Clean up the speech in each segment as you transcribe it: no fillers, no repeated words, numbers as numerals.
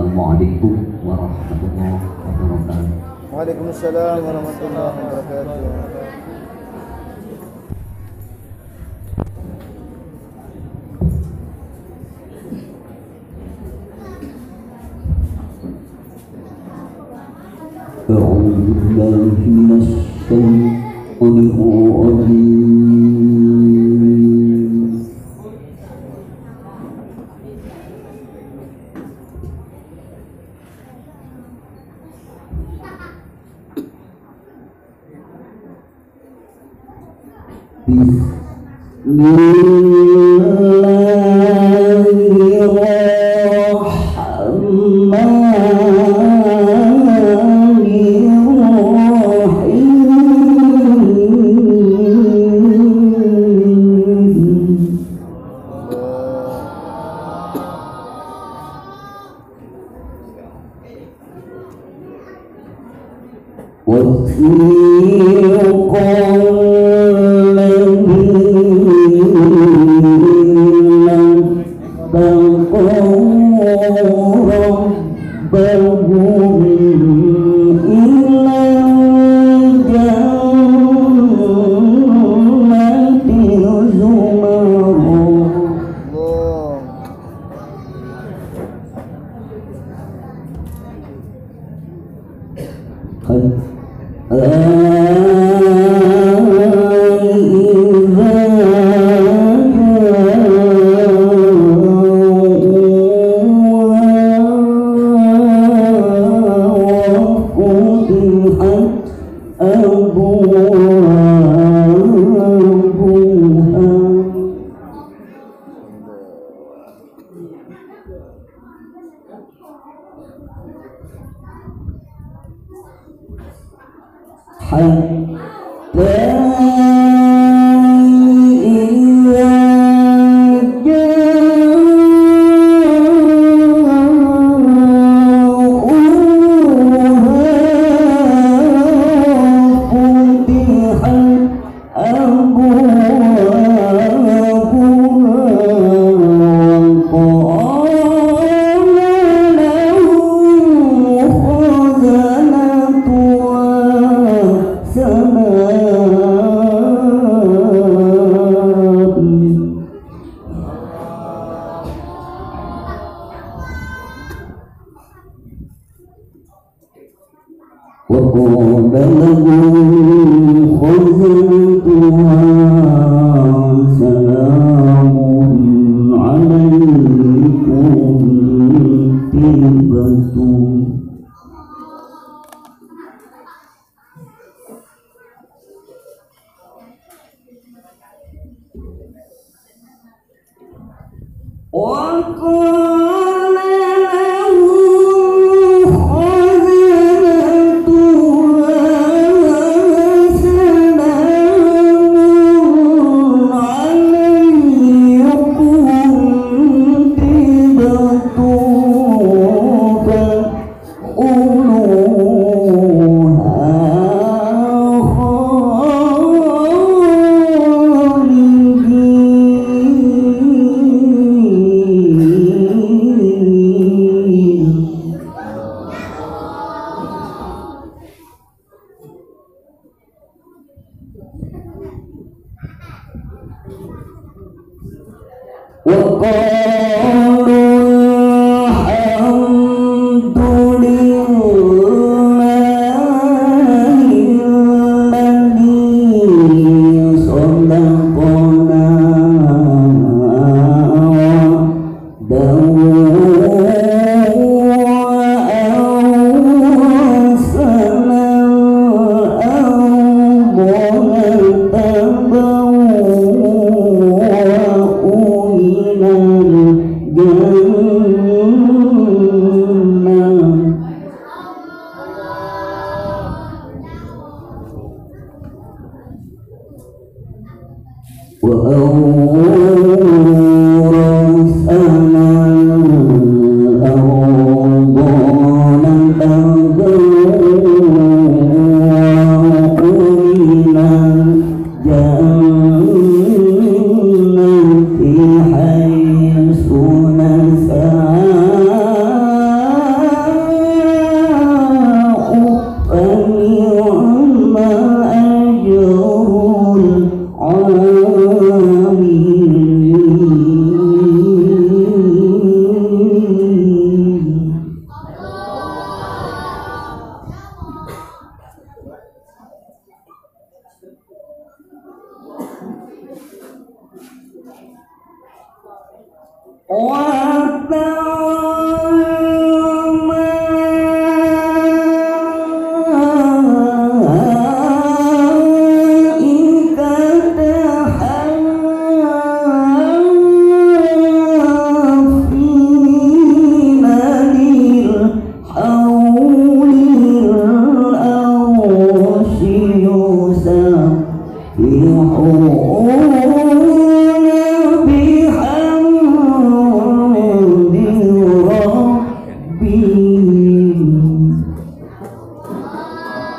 Assalamualaikum warahmatullahi wabarakatuh. Waalaikumsalam warahmatullahi wabarakatuh. أعوذ بالله من الشيطان الرجيم. Yeah.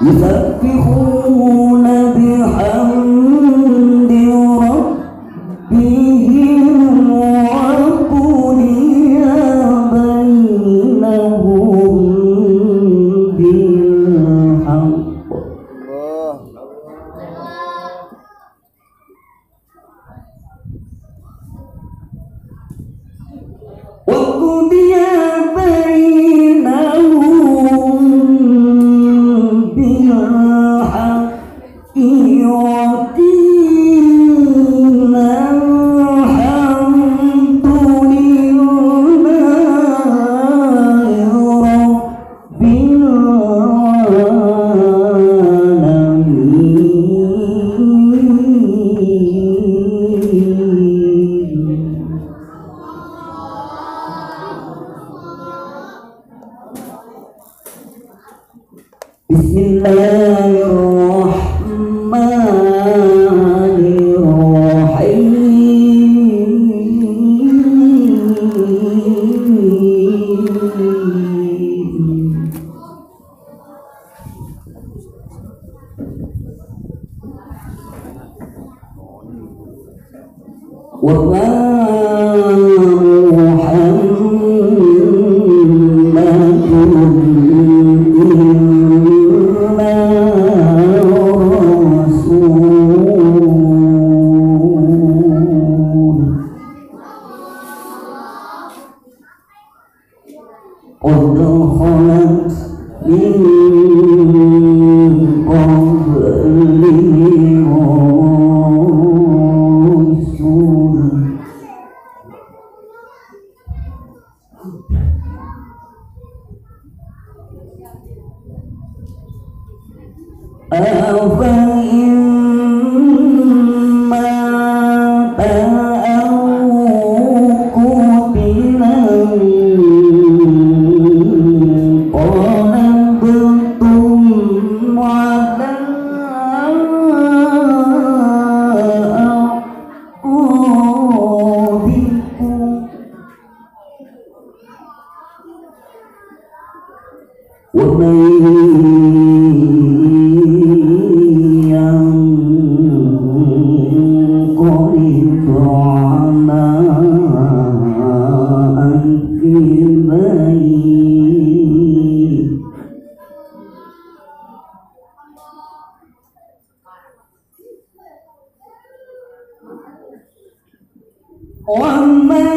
يسبحون بحمد ربهم وقضي بينهم بالحق. وقضي بينهم بالحق وقيل الحمد لله رب العالمين. بسم الله الرحمن الرحيم. وما قد خلت من قبله رسل أفإن مات أو قتل انقلبتم على أعقابكم ومن ينقلب على عقبيه ومن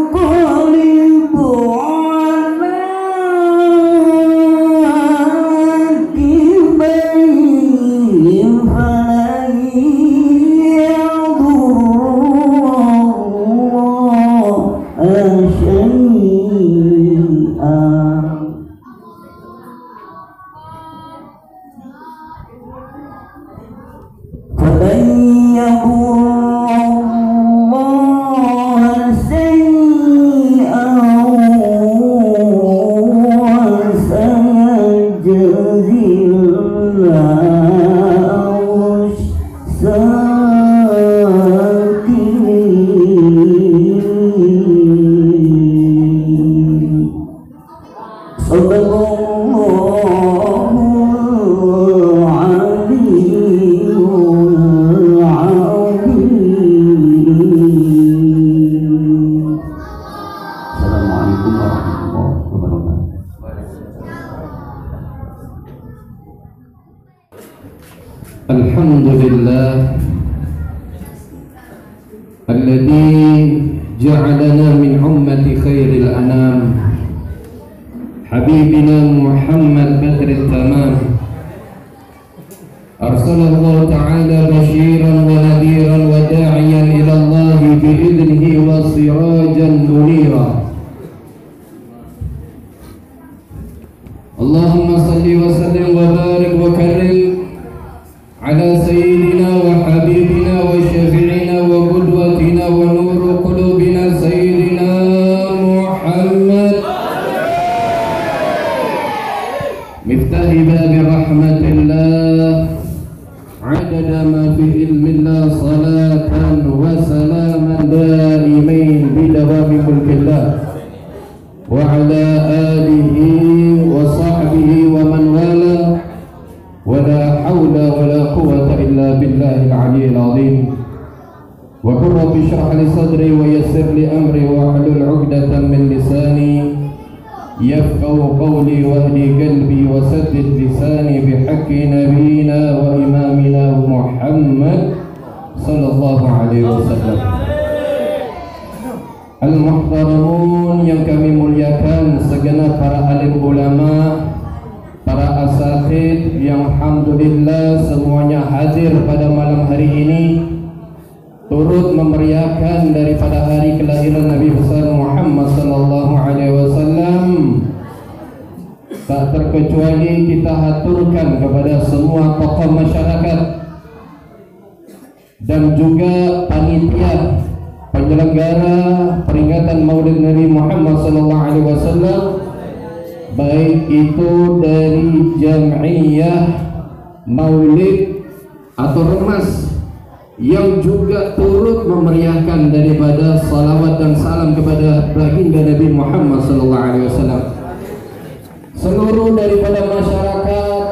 ينقلب على عقبيه فلن يضر الله شيئا. فلن يضر الله شيئا وسيجزي الله الشاكرين. صدق الله العلي العظيم. السلام عليكم ورحمة الله وبركاته. الحمد لله الذي جعلنا من أمة خير الأنام حبيبنا محمد بدر التمام أرسل الله تعالى بشيرا ونذيرا سيدنا وحبيبنا وشفيعنا وقدوتنا ونور قلوبنا سيدنا محمد مفتاح باب رحمة الله عدد ما في علم الله صلاة وسلاما دائمين بدوام ملك الله وعلى آله وصحبه ومن والاه ولا حول ولا قوة إلا بالله العلي العظيم وقل رب اشرح لي صدري ويسر لي أمري واحلل عقدة من لساني يفقه قولي واهدي قلبي وسدد لساني بحق نبينا وإمامنا محمد صلى الله عليه وسلم. Al-Muhtaramun yang kami muliakan segenap para alim ulama, para asatid yang alhamdulillah semuanya hadir pada malam hari ini turut memeriahkan daripada hari kelahiran Nabi besar Muhammad sallallahu alaihi wasallam. Tak terkecuali kita haturkan kepada semua tokoh masyarakat dan juga panitia penyelenggara peringatan Maulid Nabi Muhammad sallallahu alaihi wasallam, baik itu dari Jam'iyah Maulid atau Remas yang juga turut memeriahkan daripada salawat dan salam kepada baginda Nabi Muhammad sallallahu alaihi wasallam. Seluruh daripada masyarakat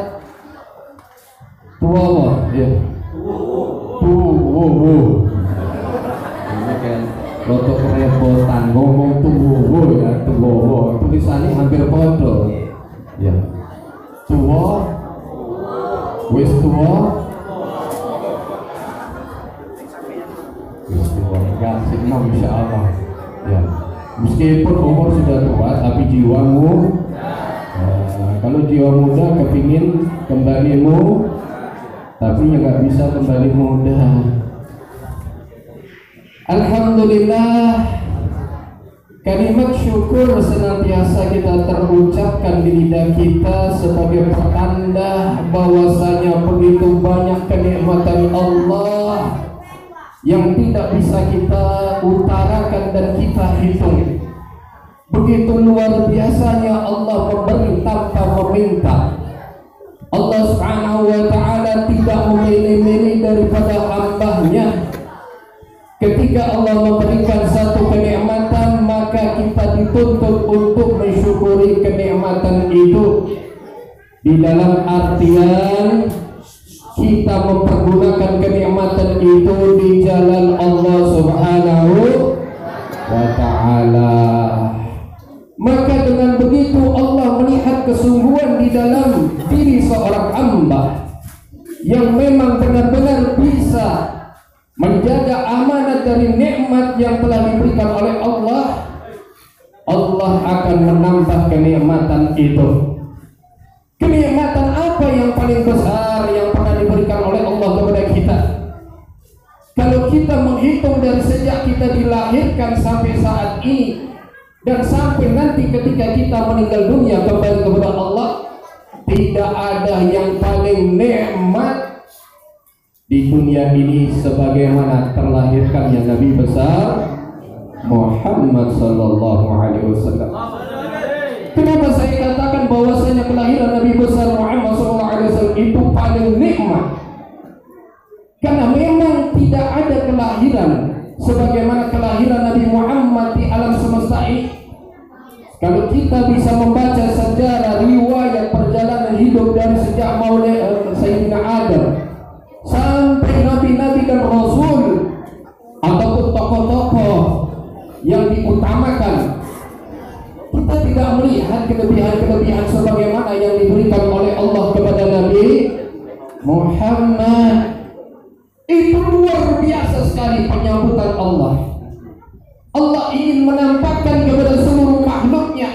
tua ya. Ini kan rotok kerepotan ngomong tuwo ya, tuwo. Tulisannya hampir podo. Ya. Tuwo. Wis tuwo. Enggak senang insya Allah ya. Meskipun umur sudah tua tapi jiwamu kalau jiwa muda kepingin kembalimu tapi ya nggak bisa kembali muda. Alhamdulillah, kalimat syukur senantiasa kita terucapkan di lidah kita sebagai pertanda bahwasanya begitu banyak kenikmatan Allah yang tidak bisa kita utarakan dan kita hitung. Begitu luar biasanya Allah memberi tanpa meminta. Allah subhanahu wa ta'ala tidak memilih-milih daripada hambanya. Ketika Allah memberikan satu kenikmatan, maka kita dituntut untuk mensyukuri kenikmatan itu. Di dalam artian kita mempergunakan kenikmatan itu di jalan Allah subhanahu wa ta'ala. Maka dengan begitu Allah melihat kesungguhan di dalam diri seorang hamba yang memang benar-benar bisa menjaga amanat dari nikmat yang telah diberikan oleh Allah. Allah akan menambah kenikmatan itu. Kenikmatan apa yang paling besar yang pernah diberikan oleh Allah kepada kita? Kalau kita menghitung dari sejak kita dilahirkan sampai saat ini dan sampai nanti ketika kita meninggal dunia kembali kepada Allah, tidak ada yang paling nikmat di dunia ini sebagaimana terlahirkannya Nabi besar Muhammad sallallahu alaihi wasallam. Kenapa saya katakan bahwasanya kelahiran Nabi besar Muhammad sallallahu alaihi wasallam itu paling nikmat? Karena memang tidak ada kelahiran sebagaimana kelahiran Nabi Muhammad di alam semesta ini. Kalau kita bisa membaca sejarah riwayat perjalanan hidup dari sejak Maulid Sayyidina Adam sampai nabi-nabi dan rasul ataupun tokoh-tokoh yang diutamakan, kita tidak melihat kelebihan-kelebihan sebagaimana yang diberikan oleh Allah kepada Nabi Muhammad. Itu luar biasa sekali penyambutan Allah. Allah ingin menampakkan kepada seluruh makhluknya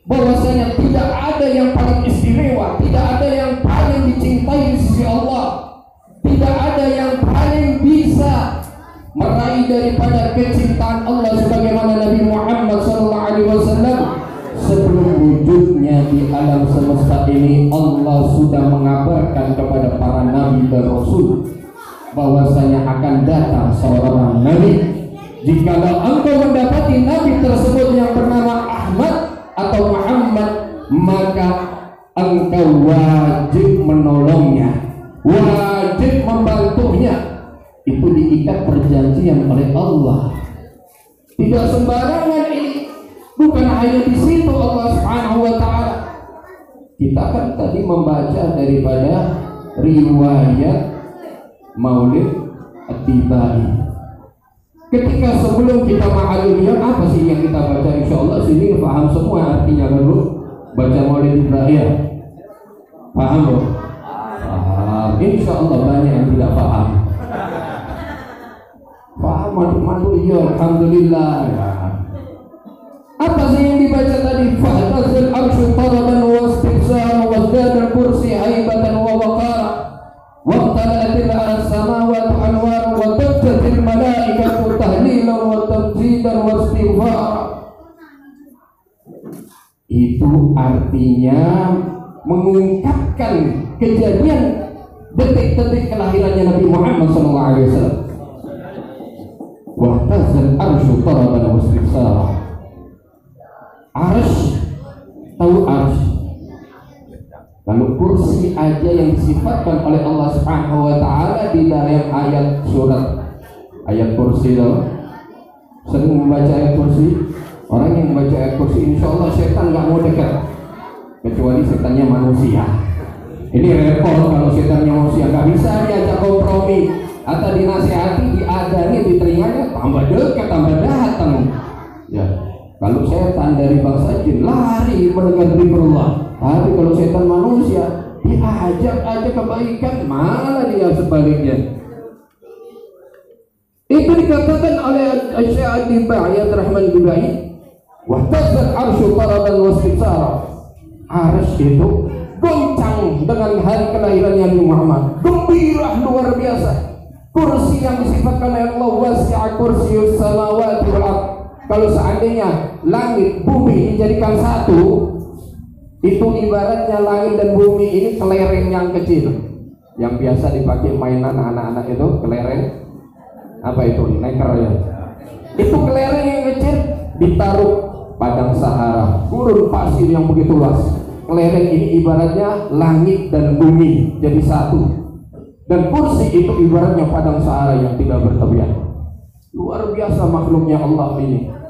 bahwasanya tidak ada yang paling istimewa, tidak ada yang paling dicintai di sisi Allah, tidak ada yang paling bisa meraih daripada kecintaan Allah sebagaimana Nabi Muhammad SAW sebelum wujud wujudnya di alam semesta ini Allah sudah mengabarkan kepada para nabi dan rasul bahwasanya akan datang seorang nabi. Jikalau engkau mendapati nabi tersebut yang bernama Ahmad atau Muhammad, maka engkau wajib menolongnya, wajib membantunya. Itu diikat perjanjian oleh Allah. Tidak sembarangan ini. Bukan hanya di situ Allah Subhanahu wa taala. Kita kan tadi membaca daripada riwayat Maulid At-Tibai. Ketika sebelum kita ma'alumiyah, apa sih yang kita baca? Insya Allah sini paham semua artinya dulu. Baca Maulid Ibrahim. Paham loh? Paham. Insya Allah banyak yang tidak paham. Paham mantu-mantu iya, alhamdulillah. Apa sih yang dibaca tadi? Fahtazal arsyu taraban wa istifsara wa zadal kursi haibatan wa waqara wa tala'atil as-samawati anwar wa tabtatil malaikatu tahlilan wa tabjidan wa istighfara. Itu artinya mengungkapkan kejadian detik-detik kelahirannya Nabi Muhammad SAW. Wahtazal arsyu taraban wa istifsara. Arsy, tahu arsy? Kalau kursi aja yang disifatkan oleh Allah Subhanahu wa taala di dalam ayat surat ayat kursi itu. Sering membaca ayat kursi. Orang yang membaca ayat kursi insya Allah setan nggak mau dekat, kecuali setannya manusia. Ini repot kalau setannya manusia, nggak bisa diajak kompromi atau dinasihati, diadani, diterimanya, tambah dekat, tambah datang. Ya. Kalau setan dari bangsa jin lari mendengar zikrullah. Tapi kalau setan manusia diajak aja kebaikan, malah dia sebaliknya. Itu dikatakan oleh Syekh Ad-Dibai Rahman Dibai, wahtazal arsyu taraban wastifsara. Arsy itu goncang dengan hari kelahirannya Nabi Muhammad, gembira luar biasa. Kursi yang disifatkan oleh Allah, wasi'a kursiyyus samawati wal ardh. Kalau seandainya langit bumi dijadikan satu, itu ibaratnya langit dan bumi ini kelereng yang kecil, yang biasa dipakai mainan anak-anak itu, kelereng apa itu, neker ya. Itu kelereng yang kecil ditaruh padang Sahara, gurun pasir yang begitu luas. Kelereng ini ibaratnya langit dan bumi jadi satu, dan kursi itu ibaratnya padang Sahara yang tidak bertepian. Luar biasa makhluknya Allah ini.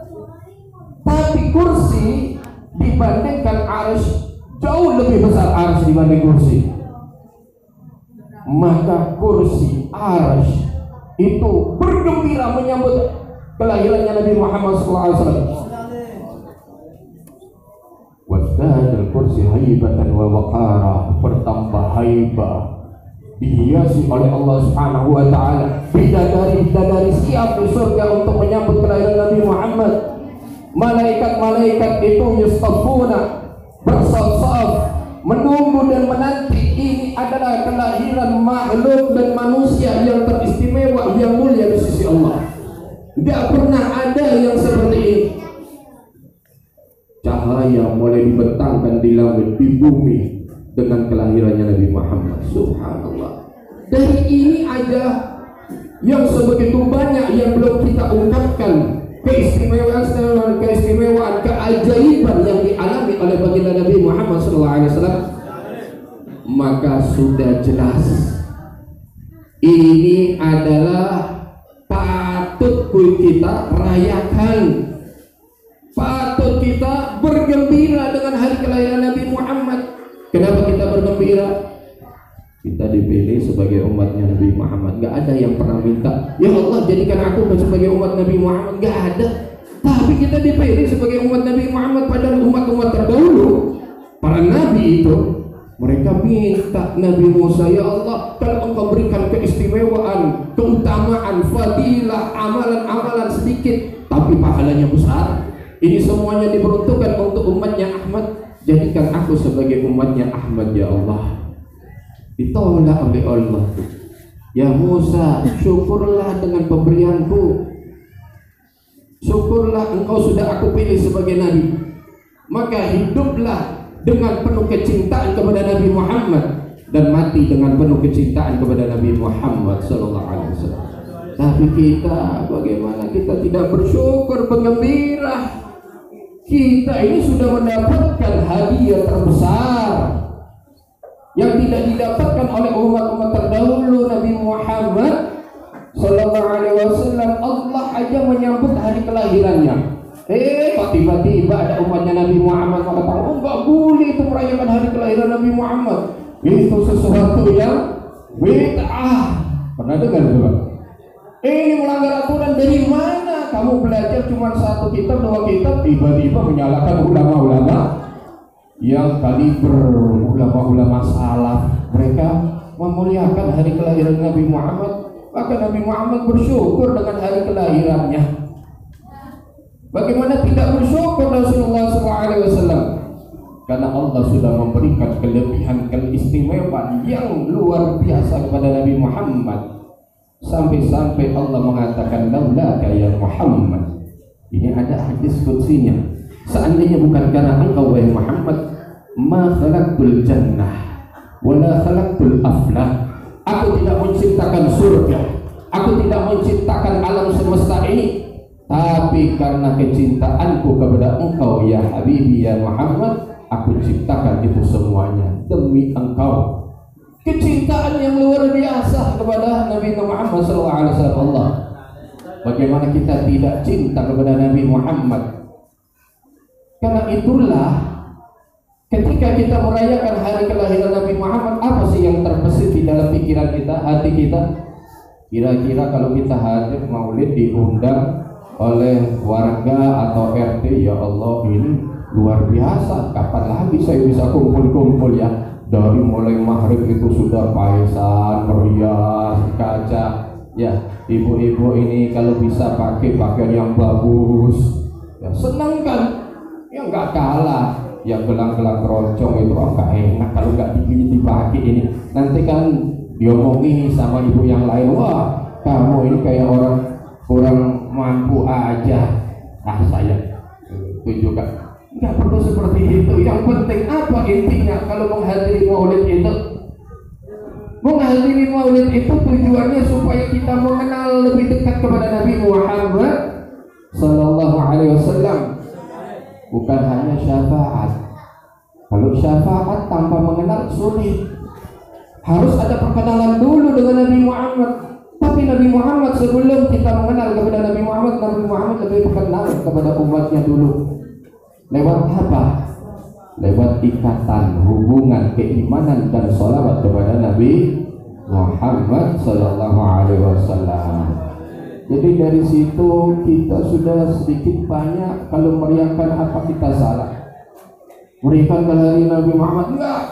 Tapi kursi dibandingkan arsy, jauh lebih besar arsy dibanding kursi. Maka kursi, arsy itu bergembira menyambut kelahirannya Nabi Muhammad SAW. Wazdadal kursi haibatan wa waqara, bertambah haibah, dihiasi oleh Allah Subhanahu wa taala. Bidadari siap di surga untuk menyambut kelahiran Nabi Muhammad. Malaikat-malaikat itu yustafuna, bersaf-saf menunggu dan menanti. Ini adalah kelahiran makhluk dan manusia yang teristimewa, yang mulia di sisi Allah. Tidak pernah ada yang seperti ini. Cahaya mulai dibentangkan di langit, di bumi dengan kelahirannya Nabi Muhammad. Subhanallah. Dari ini aja yang sebegitu banyak yang belum kita ungkapkan, keistimewaan, keajaiban yang dialami oleh baginda Nabi Muhammad SAW. Maka sudah jelas ini adalah patut kita rayakan, patut kita bergembira dengan hari kelahiran Nabi Muhammad. Kenapa kita bergembira? Kita dipilih sebagai umatnya Nabi Muhammad. Gak ada yang pernah minta, ya Allah jadikan aku sebagai umat Nabi Muhammad. Gak ada. Tapi kita dipilih sebagai umat Nabi Muhammad. Padahal umat-umat terdahulu, para nabi itu, mereka minta Nabi Musa, ya Allah kalau engkau berikan keistimewaan, keutamaan, fadilah, amalan-amalan sedikit tapi pahalanya besar. Ini semuanya diperuntukkan untuk umatnya Ahmad. Jadikan aku sebagai umatnya Ahmad ya Allah. Ditolak oleh Allah. Ya Musa, syukurlah dengan pemberianku. Syukurlah engkau sudah aku pilih sebagai nabi. Maka hiduplah dengan penuh kecintaan kepada Nabi Muhammad dan mati dengan penuh kecintaan kepada Nabi Muhammad sallallahu alaihi wasallam. Tapi kita bagaimana kita tidak bersyukur, bergembira? Kita ini sudah mendapatkan hadiah terbesar yang tidak didapatkan oleh umat-umat terdahulu. Nabi Muhammad sallallahu alaihi wasallam, Allah aja menyambut hari kelahirannya. Kok tiba-tiba ada umatnya Nabi Muhammad mengatakan, oh nggak boleh itu merayakan hari kelahiran Nabi Muhammad, itu sesuatu yang bid'ah. Pernah dengar juga? Ini melanggar aturan. Dari mana kamu belajar cuma satu kitab, dua kitab, tiba-tiba menyalahkan ulama-ulama yang kaliber, ulama-ulama salaf. Mereka memuliakan hari kelahiran Nabi Muhammad, maka Nabi Muhammad bersyukur dengan hari kelahirannya. Bagaimana tidak bersyukur Rasulullah SAW? Karena Allah sudah memberikan kelebihan, keistimewaan yang luar biasa kepada Nabi Muhammad. Sampai-sampai Allah mengatakan, laulaka ya Muhammad. Ini ada hadis qudsinya. Seandainya bukan karena engkau wahai Muhammad, ma khalaqtul jannah wala khalaqtul aflah. Aku tidak menciptakan surga, aku tidak menciptakan alam semesta ini, tapi karena kecintaanku kepada engkau ya Habibi ya Muhammad, aku ciptakan itu semuanya demi engkau. Kecintaan yang luar biasa kepada Nabi Muhammad SAW. Allah, bagaimana kita tidak cinta kepada Nabi Muhammad? Karena itulah ketika kita merayakan hari kelahiran Nabi Muhammad, apa sih yang terbesit di dalam pikiran kita, hati kita? Kira-kira kalau kita hadir maulid diundang oleh warga atau RT, ya Allah ini luar biasa, kapan lagi saya bisa kumpul-kumpul ya? Dari mulai maghrib itu sudah paisan, merias, kaca, ya ibu-ibu ini kalau bisa pakai pakaian yang bagus, ya senang kan? Ya nggak kalah, ya gelang-gelang keroncong itu nggak enak kalau nggak dipakai ini. Nanti kan diomongi sama ibu yang lain, wah kamu ini kayak orang kurang mampu aja. Saya tunjukkan. Nggak perlu seperti itu. Yang penting apa intinya kalau menghadiri maulid itu? Menghadiri maulid itu tujuannya supaya kita mengenal lebih dekat kepada Nabi Muhammad sallallahu alaihi wasallam. Bukan hanya syafaat. Kalau syafaat tanpa mengenal sulit. Harus ada perkenalan dulu dengan Nabi Muhammad. Tapi Nabi Muhammad sebelum kita mengenal kepada Nabi Muhammad lebih kenal kepada umatnya dulu. Lewat apa? Lewat ikatan, hubungan, keimanan dan sholawat kepada Nabi Muhammad sallallahu alaihi wasallam. Jadi dari situ kita sudah sedikit banyak kalau meriakan apa kita salah. Meriakan kelahiran Nabi Muhammad enggak.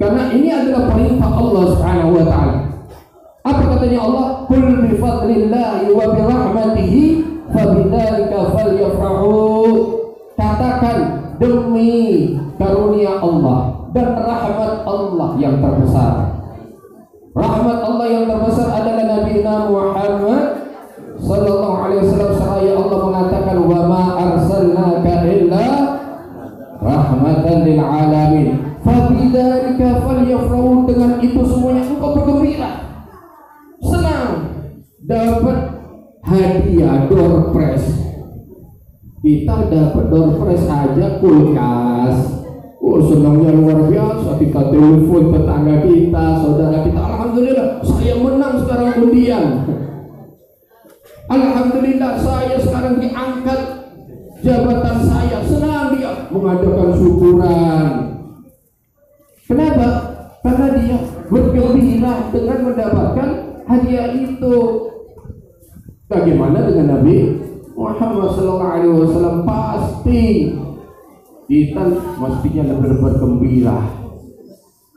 Karena ini adalah perintah Allah Subhanahu wa taala. Apa katanya Allah? Qul bi fadlillahi wa bi rahmatihi fabidzalika falyafrahu. Katakan demi karunia Allah dan rahmat Allah yang terbesar. Rahmat Allah yang terbesar adalah Nabi Muhammad sallallahu alaihi wasallam. Seraya Allah mengatakan wa ma arsalnaka illa rahmatan lil alamin. Fa bidzalika falyafrahu. Dengan itu semuanya engkau bergembira, senang, dapat hadiah door prize. Kita dapat door prize aja kulkas. Oh senangnya luar biasa. Kita telepon tetangga kita, saudara kita, alhamdulillah saya menang sekarang undian. Alhamdulillah saya sekarang diangkat jabatan saya. Senang dia mengadakan syukuran. Kenapa? Karena dia bergembira dengan mendapatkan hadiah itu. Bagaimana dengan Nabi Muhammad sallallahu alaihi wasallam? Pasti kita mestinya lebih bergembira.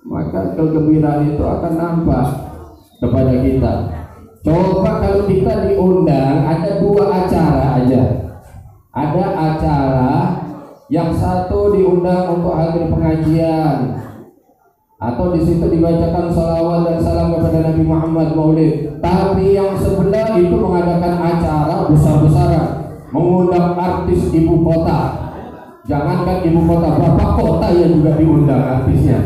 Maka kegembiraan itu akan nampak kepada kita. Coba kalau kita diundang, ada dua acara aja. Ada acara yang satu diundang untuk hadir pengajian, atau di situ dibacakan salawat dan salam kepada Nabi Muhammad Maulid. Tapi yang sebelah itu mengadakan acara besar-besaran, mengundang artis ibu kota. Jangankan ibu kota, bapak kota yang juga diundang artisnya.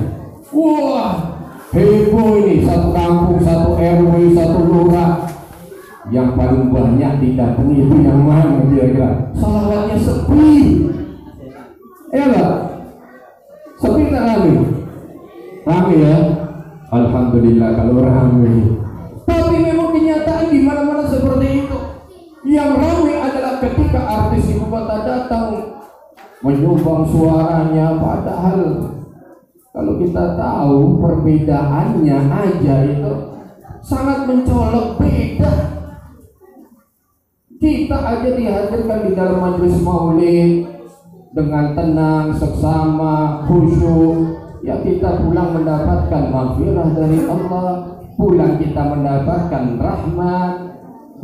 Wah, heboh ini, satu kampung, satu RW, satu lurah. Yang paling banyak didatangi itu yang mana kira-kira? Salawatnya sepi. Ya Pak? Sepi tak rame? Rame ya? Alhamdulillah kalau rame. Tapi memang kenyataan di mana-mana seperti itu. Yang rame adalah ketika artis ibu kota datang menyumbang suaranya, padahal kalau kita tahu perbedaannya aja itu sangat mencolok beda. Kita aja dihadirkan di dalam majelis maulid dengan tenang, seksama, khusyuk, ya kita pulang mendapatkan maghfirah dari Allah, pulang kita mendapatkan rahmat.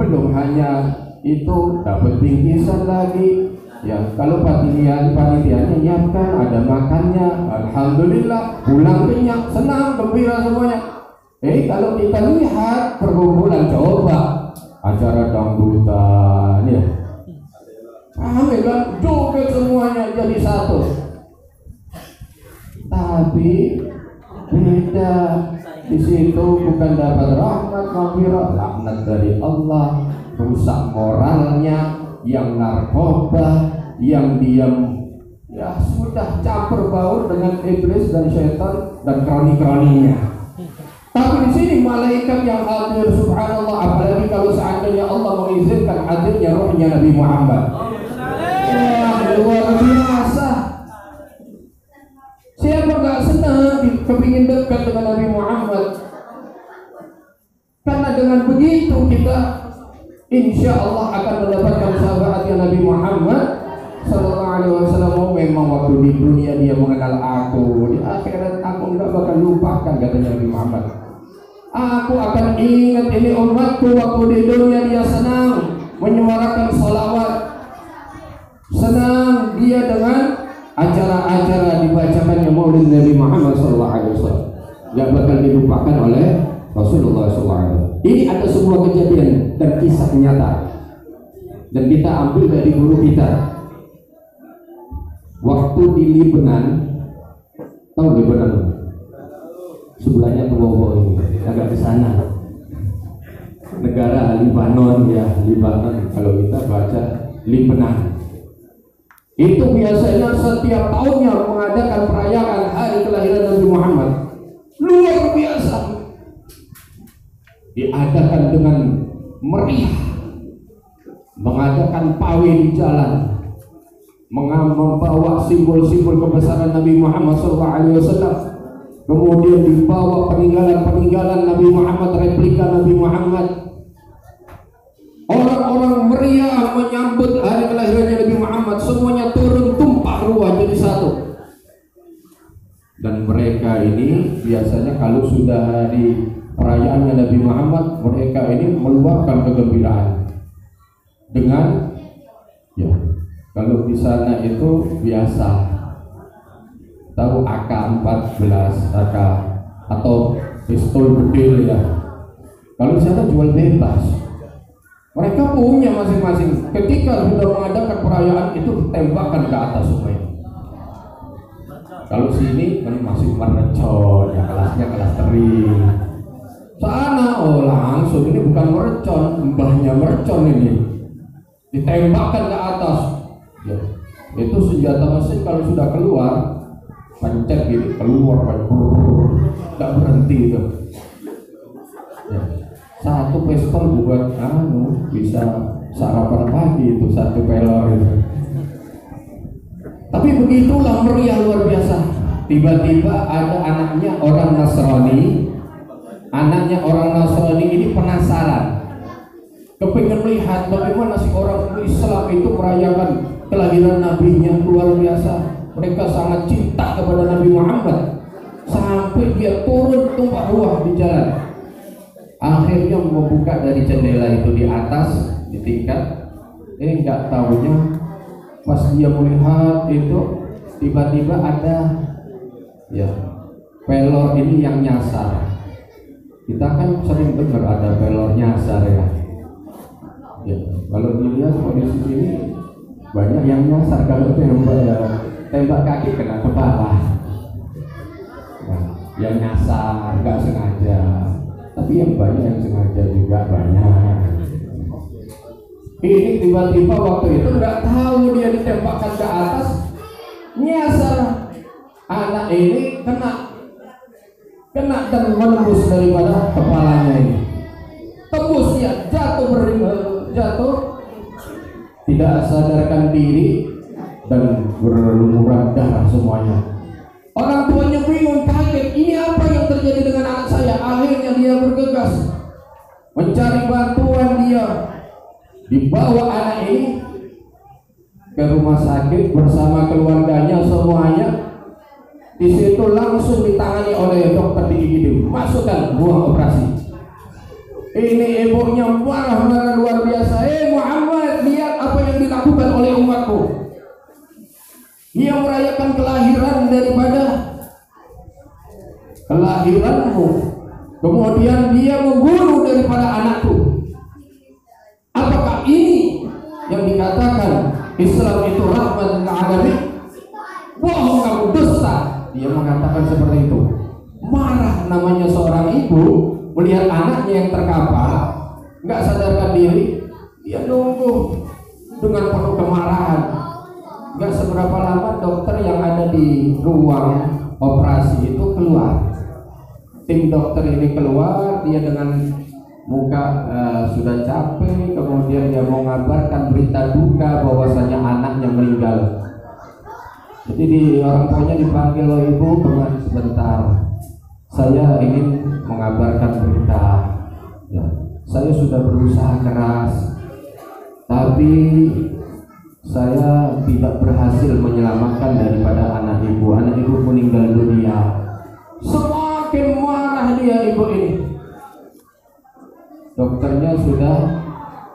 Belum hanya itu, dapat bingkisan lagi. Ya, kalau panitianya nyiapkan, ada makannya, alhamdulillah, pulang kenyang, senang, gembira semuanya. Kalau kita lihat perkumpulan, coba acara dangdutan ya, rame kan, joget semuanya jadi satu. Tapi beda, di situ bukan dapat rahmat, maghfirah, laknat dari Allah, rusak moralnya. Yang narkoba, yang diam, ya sudah campur baur dengan iblis dan syaitan dan kroni-kroninya. Tapi di sini malaikat yang hadir, subhanallah, apalagi kalau seandainya Allah mengizinkan hadirnya rohnya Nabi Muhammad. Wah, luar biasa. Siapa gak senang kepingin dekat dengan Nabi Muhammad? Karena dengan begitu kita insya Allah akan mendapatkan syafaatnya Nabi Muhammad Sallallahu Alaihi Wasallam. Memang waktu di dunia dia mengenal aku, di akhirat aku nggak bakal lupakan, katanya Nabi Muhammad. Aku akan ingat ini umatku waktu di dunia dia senang menyuarakan sholawat, senang dia dengan acara-acara dibacakannya maulid Nabi Muhammad Sallallahu Alaihi Wasallam, nggak bakal dilupakan oleh Rasulullah SAW. Ini ada sebuah kejadian dan kisah nyata, dan kita ambil dari guru kita. Waktu di Lebanon, tahu Lebanon? Sebelahnya Purwowo ini, agak ke sana. Negara Libanon ya, Libanon. Kalau kita baca Lebanon. Itu biasanya setiap tahunnya mengadakan perayaan hari kelahiran Nabi Muhammad. Luar biasa. Diadakan dengan meriah, mengadakan pawai di jalan, membawa simbol-simbol kebesaran Nabi Muhammad SAW. Kemudian dibawa peninggalan-peninggalan Nabi Muhammad, replika Nabi Muhammad. Orang-orang meriah menyambut hari kelahirannya Nabi Muhammad, semuanya turun tumpah ruah jadi satu. Dan mereka ini biasanya kalau sudah hari perayaannya Nabi Muhammad, mereka ini meluapkan kegembiraan dengan, ya kalau di sana itu biasa tahu AK-14, AK atau pistol bedil ya. Kalau di sana jual bebas, mereka punya masing-masing. Ketika sudah mengadakan perayaan itu ditembakkan ke atas semuanya. Kalau sini kan masih merecon, ya kelasnya kelas teri. Sana langsung, ini bukan mercon, mbahnya mercon ini ditembakkan ke atas ya. Itu senjata mesin kalau sudah keluar pencet gitu, keluar nggak berhenti itu ya. Satu pistol buat bisa sarapan pagi itu, satu pelor itu. Tapi begitulah meriah luar biasa. Tiba-tiba ada anaknya orang Nasrani. Anaknya orang Nasrani ini penasaran, kepingin melihat bagaimana si orang Islam itu merayakan kelahiran nabinya. Luar biasa, mereka sangat cinta kepada Nabi Muhammad sampai dia turun tumpah ruah di jalan. Akhirnya membuka dari jendela itu di atas, di tingkat. Nggak tahunya pas dia melihat itu, tiba-tiba ada ya pelor ini yang nyasar. Kita kan sering dengar ada pelor nyasar ya. Ya, kalau dilihat kondisi ini banyak yang nyasar kalau tembak kaki kena kepala. Nah, yang nyasar nggak sengaja, tapi yang banyak yang sengaja juga banyak. Ini tiba-tiba waktu itu nggak tahu dia ditembakkan ke atas, nyasar. Anak ini kena dan menembus daripada kepalanya ini. Tembus dia jatuh, tidak sadarkan diri dan berlumuran darah semuanya. Orang tuanya bingung, kaget, ini apa yang terjadi dengan anak saya? Akhirnya dia bergegas mencari bantuan. Dia dibawa anak ini ke rumah sakit bersama keluarganya semuanya. Di situ langsung ditangani oleh dokter di IGD, masukkan ruang operasi. Ini ibunya marah luar biasa. Muhammad, lihat apa yang dilakukan oleh umatku. Dia merayakan kelahiran daripada kelahiranmu, kemudian dia membunuh daripada anakku. Apakah ini yang dikatakan Islam itu rahmat lil alamin? Bohong kamu, dusta. Dia mengatakan seperti itu. Marah namanya seorang ibu melihat anaknya yang terkapar, nggak sadarkan diri. Dia nunggu dengan penuh kemarahan. Nggak seberapa lama dokter yang ada di ruang operasi itu keluar. Tim dokter ini keluar, dia dengan muka sudah capek, kemudian dia mau mengabarkan berita duka bahwasanya anaknya meninggal. Jadi orang tuanya dipanggil, "Oh ibu, kemari sebentar. Saya ingin mengabarkan berita. Ya, saya sudah berusaha keras, tapi saya tidak berhasil menyelamatkan daripada anak ibu. Anak ibu meninggal dunia." Semakin marah dia ibu ini. Dokternya sudah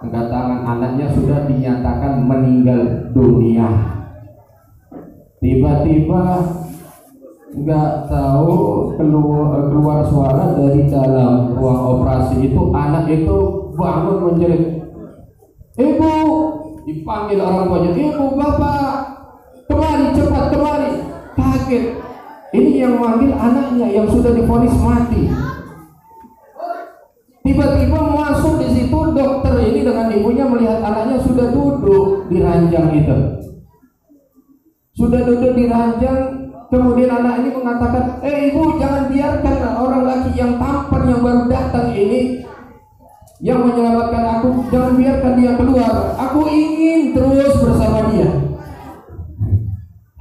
angkat tangan, anaknya sudah dinyatakan meninggal dunia. Tiba-tiba nggak tahu keluar suara dari dalam ruang operasi itu. Anak itu bangun menjerit, "Ibu!" Dipanggil orang tuanya, "Ibu, bapak, kemari, cepat kemari." Kaget, ini yang manggil anaknya yang sudah divonis mati. Tiba-tiba masuk di situ dokter ini dengan ibunya melihat anaknya sudah duduk di ranjang itu. Sudah duduk di ranjang, kemudian anak ini mengatakan, "Ibu, jangan biarkan orang laki yang tampan yang baru datang ini yang menyelamatkan aku, jangan biarkan dia keluar. Aku ingin terus bersama dia."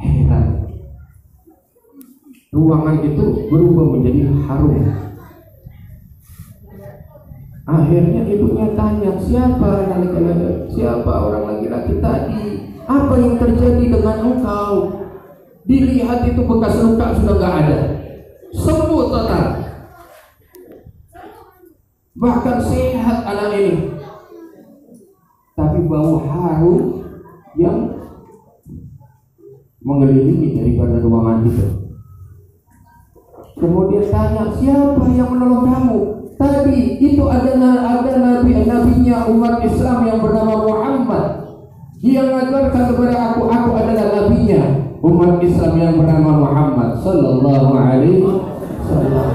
Heran. Ruangan itu berubah menjadi harum. Akhirnya ibunya tanya, siapa orang laki-laki tadi? Apa yang terjadi dengan engkau? Dilihat itu bekas luka sudah nggak ada, sembuh total, bahkan sehat anak ini. Tapi bau harum yang mengelilingi daripada ruangan itu. Kemudian tanya, siapa yang menolong kamu? Tadi itu ada nabinya umat Islam yang bernama Muhammad. Dia mengajarkan kepada aku adalah nabinya umat Islam yang bernama Muhammad sallallahu alaihi wasallam.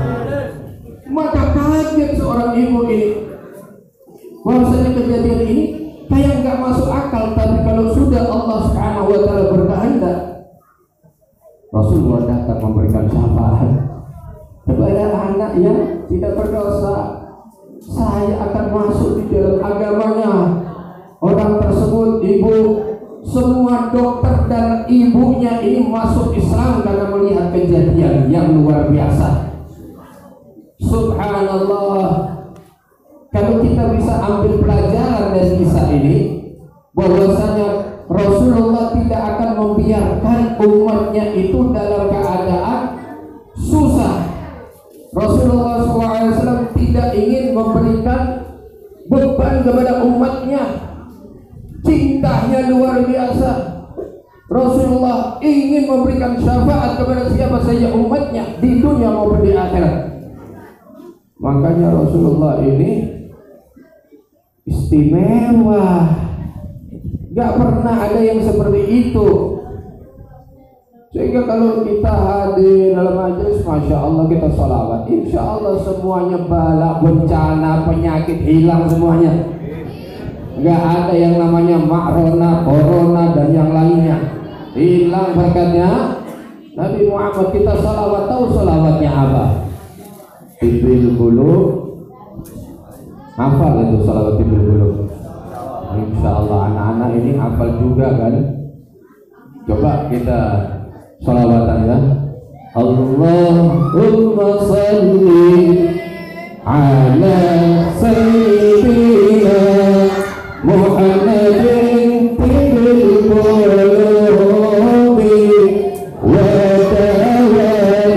Maka kaget seorang ibu ini bahwasanya kejadian ini kayak nggak masuk akal. Tapi kalau sudah Allah Subhanahu wa taala berkehendak, Rasulullah datang memberikan syafaat kepada anak yang tidak berdosa. Saya akan masuk di dalam agamanya. Orang tersebut, ibu, semua dokter dan ibunya ini masuk Islam karena melihat kejadian yang luar biasa. Subhanallah. Kalau kita bisa ambil pelajaran dari kisah ini, bahwasanya Rasulullah tidak akan membiarkan umatnya itu dalam keadaan susah. Rasulullah SAW tidak ingin memberikan beban kepada umatnya. Cintanya luar biasa. Rasulullah ingin memberikan syafaat kepada siapa saja umatnya di dunia maupun di akhirat. Makanya Rasulullah ini istimewa. Gak pernah ada yang seperti itu. Sehingga kalau kita hadir dalam majelis, Masya Allah kita sholawat, insya Allah semuanya bala, bencana, penyakit hilang semuanya. Gak ada yang namanya makrona, corona dan yang lainnya, hilang berkatnya Nabi Muhammad. Kita sholawat, tahu sholawatnya apa? Tibil Qulub. Hafal itu sholawat Tibil Qulub? Insya Allah anak-anak ini hafal juga kan. Coba kita sholawatan ya. Allahumma salli ala sayyidina Muhammadin tibil qulubi wa dawaiha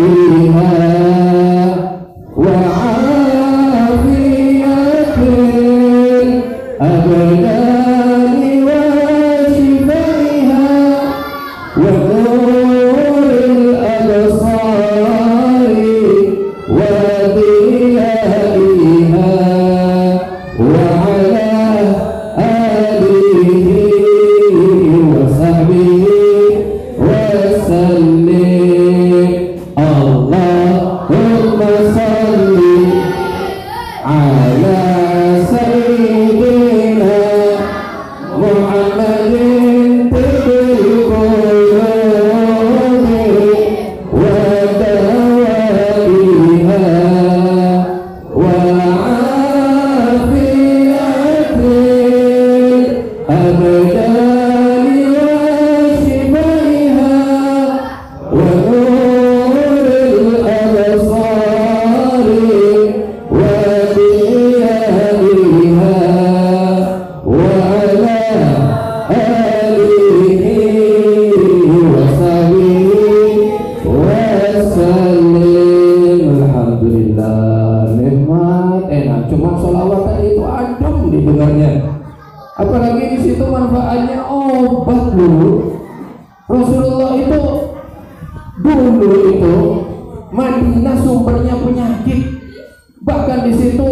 wa afiyatil abdani wa shifaiha wa nuril absari wa diyaiha wa apalagi di situ manfaatnya obat dulu. Rasulullah itu dulu itu Madinah sumbernya penyakit. Bahkan di situ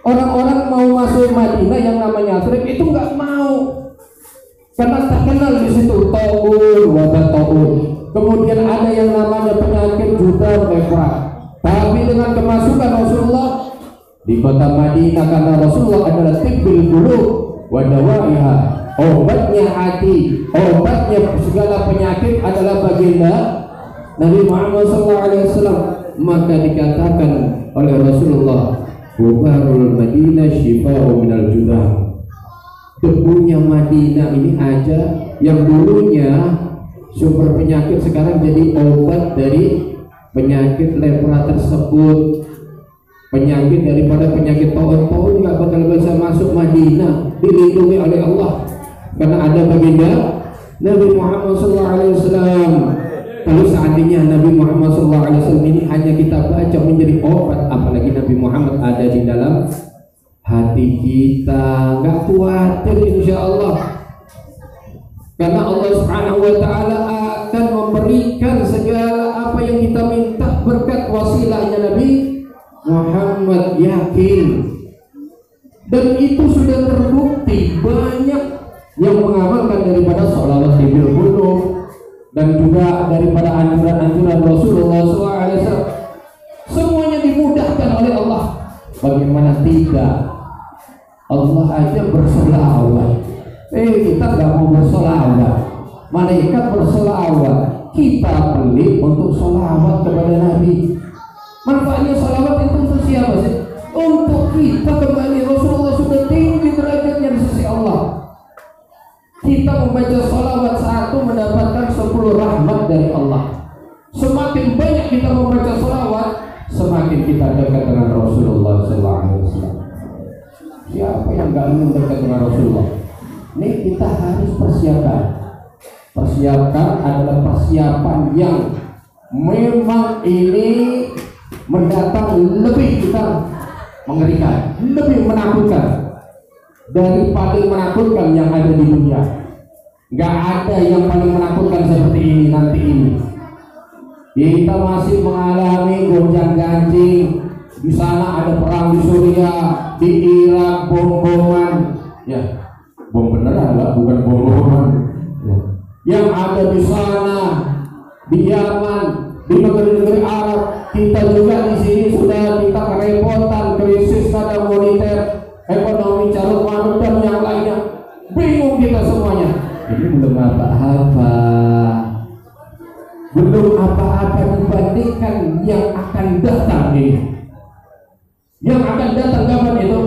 orang-orang mau masuk Madinah yang namanya Yathrib itu nggak mau, karena terkenal di situ taun, wabah taun. Kemudian ada yang namanya penyakit juga lepra. Tapi dengan kemasukan Rasulullah di kota Madinah, karena Rasulullah adalah tibil qulub wa dawaiha, obatnya hati, obatnya segala penyakit adalah baginda Nabi Muhammad SAW. Maka dikatakan oleh Rasulullah, Bubarul Madinah syifa'u minal judah. Debunya Madinah ini aja yang dulunya sumber penyakit sekarang jadi obat dari penyakit lepra tersebut. Penyakit daripada penyakit tahun-tahun nggak bakal bisa masuk Madinah, dilindungi oleh Allah karena ada baginda Nabi Muhammad SAW. Kalau seandainya Nabi Muhammad SAW ini hanya kita baca menjadi obat, apalagi Nabi Muhammad ada di dalam hati kita, nggak khawatir insya Allah, karena Allah Subhanahu Wa Taala akan memberikan segala apa yang kita minta berkat wasilahnya Nabi Muhammad, yakin. Dan itu sudah terbukti banyak yang mengamalkan daripada sholawat tibil qulub dan juga daripada anjuran-anjuran Rasulullah SAW. Semuanya dimudahkan oleh Allah. Bagaimana tidak? Allah aja bersolawat. Kita nggak mau bersolawat. Malaikat bersolawat. Kita pelit untuk solawat kepada Nabi. Manfaatnya salawat itu untuk siapa sih? Untuk kita kembali. Rasulullah sudah tinggi derajatnya di sisi Allah. Kita membaca salawat satu mendapatkan 10 rahmat dari Allah. Semakin banyak kita membaca salawat, semakin kita dekat dengan Rasulullah SAW. Siapa yang gak ingin dekat dengan Rasulullah? Ini kita harus persiapkan. Persiapkan adalah persiapan yang memang ini mendatang lebih kita mengerikan, lebih menakutkan dari paling menakutkan yang ada di dunia. Gak ada yang paling menakutkan seperti ini nanti ini. Kita masih mengalami gonjang-ganjing. Di sana ada perang di Suriah, di Irak, bom-boman, ya, bom beneran lah, bukan bohongan. Ya. Yang ada di sana, di Yaman, di negeri-negeri Arab, kita juga di sini sudah kita kerepotan, krisis kadang moneter, ekonomi, carut marut dan yang lainnya. Bingung kita semuanya. Ini belum apa-apa. Belum apa-apa dibandingkan yang akan datang ini. Yang akan datang kapan itu?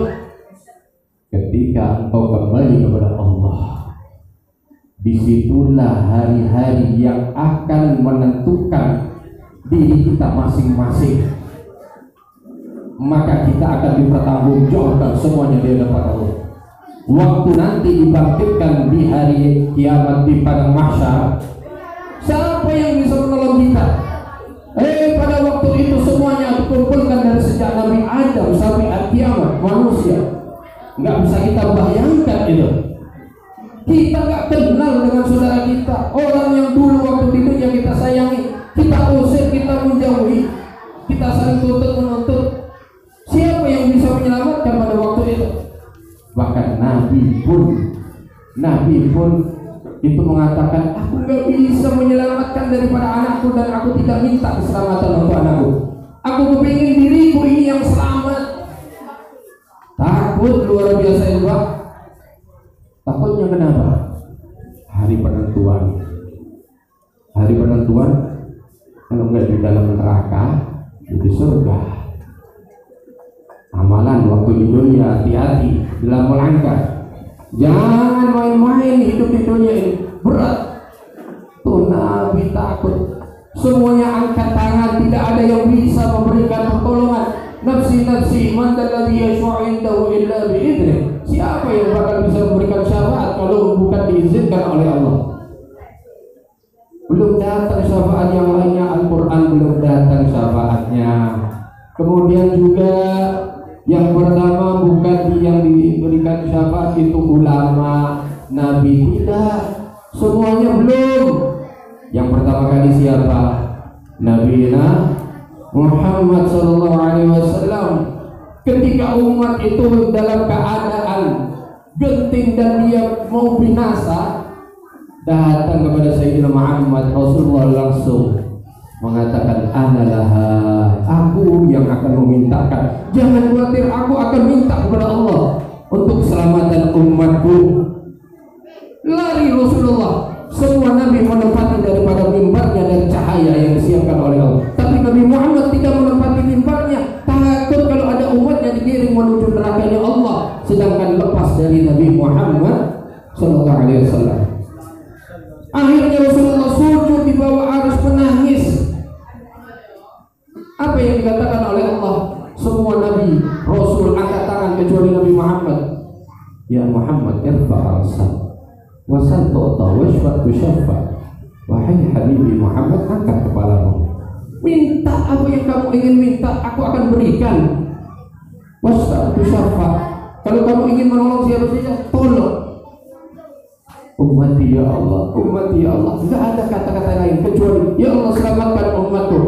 Ketika engkau kembali kepada Allah. Disitulah hari-hari yang akan menentukan diri kita masing-masing. Maka kita akan dipertanggungjawabkan semuanya di hadapan Allah. Waktu nanti dibangkitkan di hari kiamat di padang mahsyar, siapa yang bisa menolong kita? Pada waktu itu semuanya dikumpulkan dari sejak Nabi Adam sampai hari kiamat manusia. Nggak bisa kita bayangkan itu. Kita nggak kenal dengan saudara kita, orang yang dulu waktu di dunia kita sayangi, kita usir, kita menjauhi, kita saling tuntut menuntut. Siapa yang bisa menyelamatkan pada waktu itu? Bahkan Nabi pun itu mengatakan, aku nggak bisa menyelamatkan daripada anakku dan aku tidak minta keselamatan untuk anakku. Aku kepingin diriku ini yang selamat. Takut luar biasa ya Pak. Takutnya kenapa? Hari penentuan. Hari penentuan kalau nggak di dalam neraka, di surga. Amalan waktu di dunia, hati-hati dalam melangkah. Jangan main-main hidup di dunia ini, berat. Tuh Nabi takut. Semuanya angkat tangan, tidak ada yang bisa memberikan pertolongan. Nafsi man alladhi yashfa'u indahu illa bi'idhnih. Siapa yang bakal bisa memberikan syafaat kalau bukan diizinkan oleh Allah? Belum datang syafaat yang lainnya, Al-Quran belum datang syafaatnya. Kemudian juga yang pertama bukan yang diberikan syafaat itu ulama, nabi, tidak, semuanya belum. Yang pertama kali siapa? Nabi Muhammad sallallahu alaihi wasallam. Ketika umat itu dalam keadaan genting dan dia mau binasa, datang kepada Sayyidina Muhammad, Rasulullah langsung mengatakan, analah, aku yang akan memintakan. Jangan khawatir, aku akan minta kepada Allah untuk keselamatan umatku. Lari Rasulullah. Semua Nabi menempati daripada mimbarnya dan cahaya yang disiapkan oleh Allah. Tapi Nabi Muhammad tidak menempati mimbarnya, takut kalau ada umatnya digiring menuju nerakanya Allah. Sedangkan lepas dari Nabi Muhammad sallallahu alaihi wasallam. Akhirnya Rasulullah sujud di bawah arus menangis. Apa yang dikatakan oleh Allah? Semua Nabi, Rasul angkat tangan kecuali Nabi Muhammad. Ya Muhammad, irfa' ra'sak wasal tu'ta washfa' tushaffa. Wahai Habibi Muhammad, angkat kepalamu. Minta apa yang kamu ingin minta, aku akan berikan. Washfa' tushaffa. Kalau kamu ingin menolong siapa saja, tolong. Ummati ya Allah, ummati ya Allah. Tidak ada kata-kata lain kecuali ya Allah selamatkan umatku.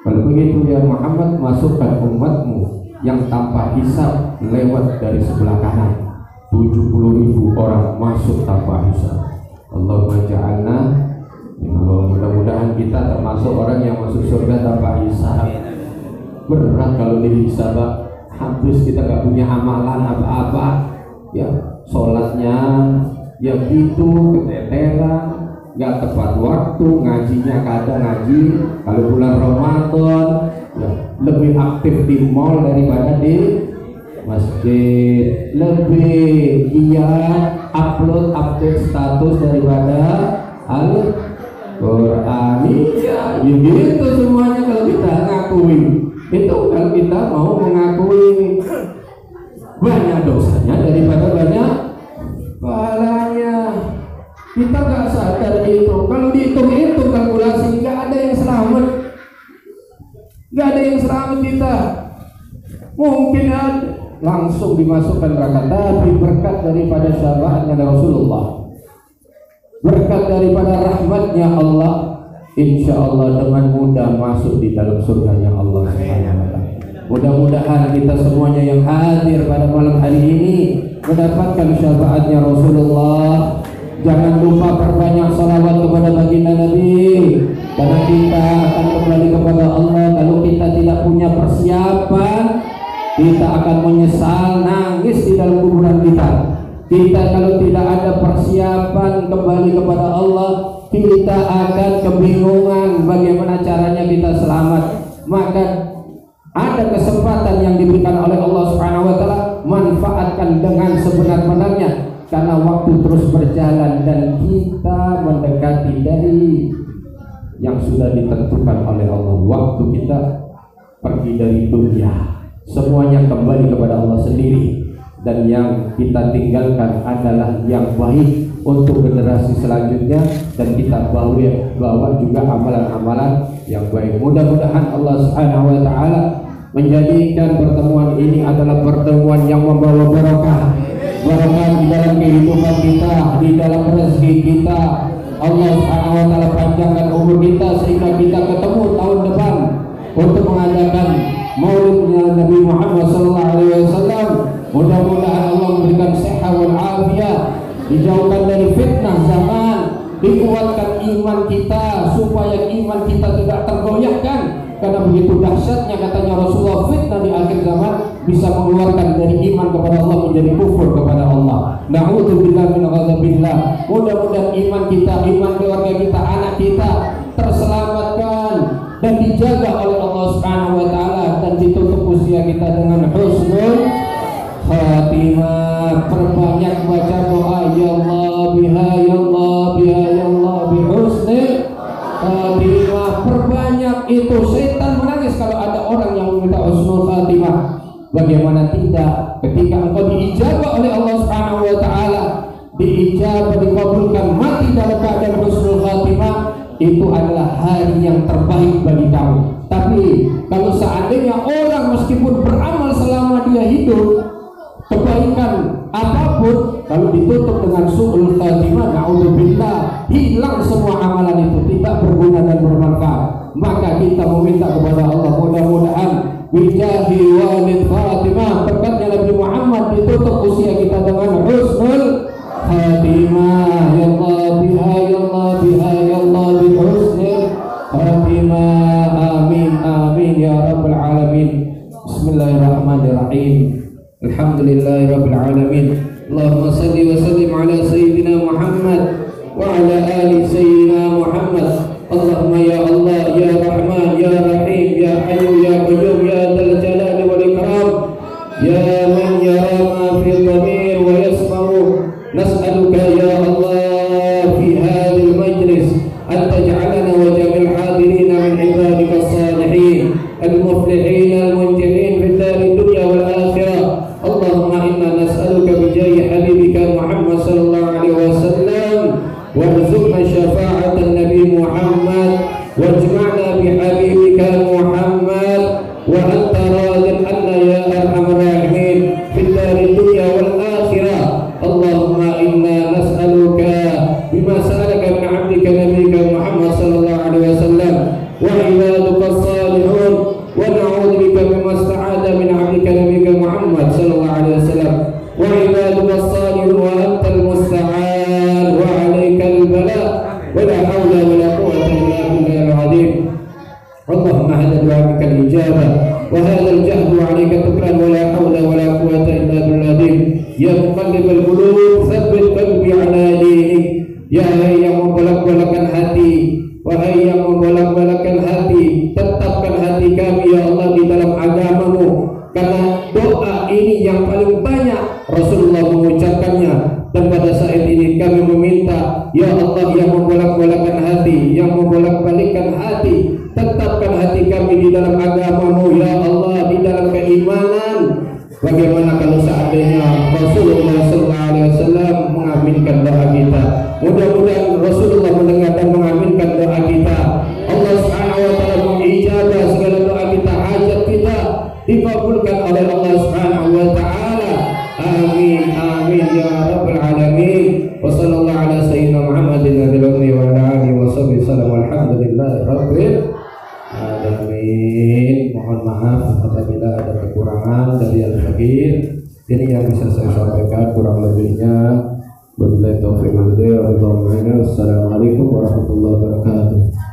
Kalau begitu ya Muhammad, masukkan umatmu yang tanpa hisab lewat dari sebelah kanan. 70.000 orang masuk tanpa hisab. Allahumma ja'alna, mudah-mudahan kita termasuk orang yang masuk surga tanpa hisab. Berat kalau dihisab, habis kita gak punya amalan apa-apa. Ya, sholatnya ya gitu, keteteran, gak tepat waktu, ngajinya kadang ngaji kalau bulan Ramadan ya, lebih aktif di mall daripada di masjid, lebih giat update status daripada Al-Quran. Ya gitu semuanya kalau kita ngakui itu. Kalau kita mau mengakui banyak dosanya daripada banyak pahalanya. Kita gak sadar itu. Kalau dihitung-hitung kalkulasi, gak ada yang selamat. Gak ada yang selamat kita. Mungkin ada langsung dimasukkan neraka, tapi berkat daripada syafaatnya Rasulullah, berkat daripada rahmatnya Allah, insya Allah dengan mudah masuk di dalam surganya Allah Subhanahu wa ta'ala. Mudah-mudahan kita semuanya yang hadir pada malam hari ini mendapatkan syafaatnya Rasulullah. Jangan lupa perbanyak salawat kepada baginda Nabi, karena kita akan kembali kepada Allah. Kalau kita tidak punya persiapan, kita akan menyesal, nangis di dalam kuburan kita. Kita kalau tidak ada persiapan kembali kepada Allah, kita akan kebingungan bagaimana caranya kita selamat. Maka ada kesempatan yang diberikan oleh Allah Subhanahu wa taala, manfaatkan dengan sebenar-benarnya, karena waktu terus berjalan dan kita mendekati dari yang sudah ditentukan oleh Allah. Waktu kita pergi dari dunia, semuanya kembali kepada Allah sendiri, dan yang kita tinggalkan adalah yang baik untuk generasi selanjutnya, dan kita bawa juga amalan-amalan yang baik. Mudah-mudahan Allah Subhanahu wa taala menjadikan pertemuan ini adalah pertemuan yang membawa barokah di dalam kehidupan kita, di dalam rezeki kita. Allah Subhanahu wa taala panjangkan umur kita sehingga kita ketemu tahun depan untuk mengadakan Maulidnya Nabi Muhammad SAW. Mudah-mudahan Allah memberikan sehat wal afiat, dijauhkan dari fitnah zaman, dikuatkan iman kita supaya iman kita tidak tergoyahkan, karena begitu dahsyatnya katanya Rasulullah, fitnah di akhir zaman bisa mengeluarkan dari iman kepada Allah menjadi kufur kepada Allah. Na'udzubillah min ghadabillah. Mudah-mudahan iman kita, iman keluarga kita, anak kita terselamatkan dan dijaga oleh Allah Subhanahu wa taala, dan ditutup usia kita dengan husnul khatimah. Perbanyak baca doa, ya Allah biha, ya Allah biha, ya Allah bi husnul khatimah. Perbanyak itu. Setan menangis kalau ada orang yang meminta husnul khatimah. Bagaimana tidak ketika engkau diijabah oleh Allah Subhanahu wa taala, diijabah, dikabulkan, mati dalam keadaan husnul khatimah, itu adalah hari yang terbaik bagi kamu. Tapi kalau seandainya orang meskipun beramal selama dia hidup, kebaikan apapun, kalau ditutup dengan su'ul khatimah, na'udzubillah, hilang semua amalan itu, tidak berguna dan bermanfaat. Maka kita meminta kepada Allah, mudah-mudahan bijahi walid Fatimah, berkatnya Nabi Muhammad, ditutup usia kita dengan husnul khatimah. Ya Allah biha, ya Allah biha, ya Allah bi husnul khatimah. Amin amin ya rabbal alamin. Bismillahirrahmanirrahim. Alhamdulillahirabbil alamin. Allahumma salli wa sallim ala sayyidina Muhammad wa ala ali sayyidina Muhammad. Allahumma ya Allah ya Rahman ya Rahim ya Hayyu ya Qayyum ya Dzal Jalali wal Ikram ya man yara ma fi dhamir wa yasma'u, nas'aluka ya Allah fi hadzal majlis an taj'alana wa jamil hadirin min ibadika as-salihin al-muflihin al-munjihin fid dari dunya wal akhirah. Allahumma inna nas'aluka bi jahi habibika Muhammad sallallahu alaihi wasallam warzuqna syafa'atan Nabi Muhammad wajma'na bi habibika Muhammad wa anta radin anna ya arhamar rahimin fid dari dunya wal akhirah. Allahumma inna nas'aluka bima sa'alaka min 'abdika nabiyyika Muhammad sallallahu alaihi wasallam wa ibaduka salihun, wa na'udzu bika mimma sta'ada min 'abdika nabiyyika Muhammad sallallahu alaihi wasallam wa ibaduka salihun wa antal musta'an wa 'alaikal bala wa la haula wa la quwwata illa billahil 'azim. Allahumma hadha du'a'aka al-ijabah wa hadha al-jahd 'alaika tukran wa la haula wa la quwwata illa billahil 'azim. Ya muqallibal qulub tsabbit qalbi 'ala dinik. Ya yang membolak-balikkan hati, wahai yang membolak-balikkan hati, tetapkan hati kami ya Allah di dalam agamamu, karena doa ini yang paling banyak Rasulullah mengucapkannya. Dan pada saat ini kami meminta ya Allah yang membolak-balikkan hati, yang membolak-balikkan hati, tetapkan hati kami di dalam agamamu ya Allah, di dalam keimanan. Bagaimana kalau seandainya Rasulullah SAW mengaminkan doa kita? Mudah-mudahan Rasulullah mendengar dan mengaminkan doa kita. Allah Subhanahu wa taala mengijabah segala doa kita, hajat kita dikabulkan oleh Allah Subhanahu wa taala. Amin amin ya rabbal alamin. Wa sallallahu ala sayyidina Muhammadin wa ala alihi wa sahbihi wasallam. Alhamdulillahi rabbil alamin. Mohon maaf apabila ada kekurangan dari al-fakir. Ini yang yang bisa saya sampaikan, kurang lebihnya wabillahi taufiq wal hidayah. Wassalamualaikum warahmatullahi wabarakatuh.